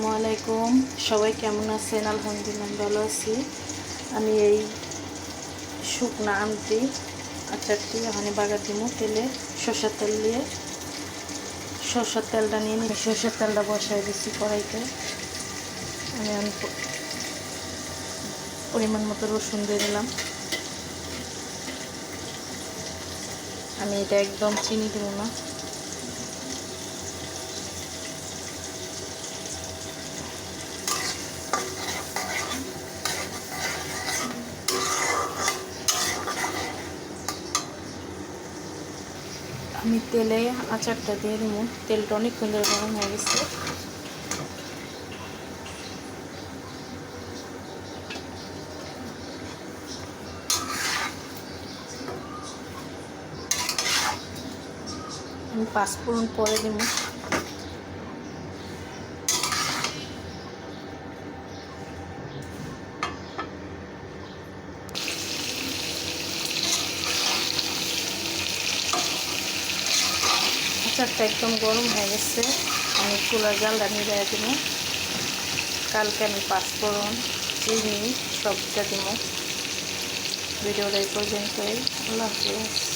আসসালামু আলাইকুম। সবাই কেমন আছেন? আলহামদুলিল্লাহ ভালো আছি। আমি এই শুকনা আমটি আচারটি এখানে বাগার দিব তেলে, সরষের তেল দিয়ে। সরষের তেলটা নিয়ে নিই, সরষের তেলটা বসাই দিচ্ছি কড়াইতে। আমি পরিমাণ মতো রসুন দিয়ে দিলাম। আমি এটা একদম চিনি দেব না। আমি তেলে আচারটা দিয়ে দেবো। তেলটা অনেকক্ষণ ধরে গরম হয়ে গেছে। আমি 5 ফোড়ন পরে দেব। আচারটা একদম গরম হয়ে গেছে। আমি চুলার জালটা নিয়ে দেবো। কালকে আমি 5 ফোড়ন, চিনি সবটা দেবো। ভিডিওটা এই পর্যন্তই। আল্লাহ হাফেজ।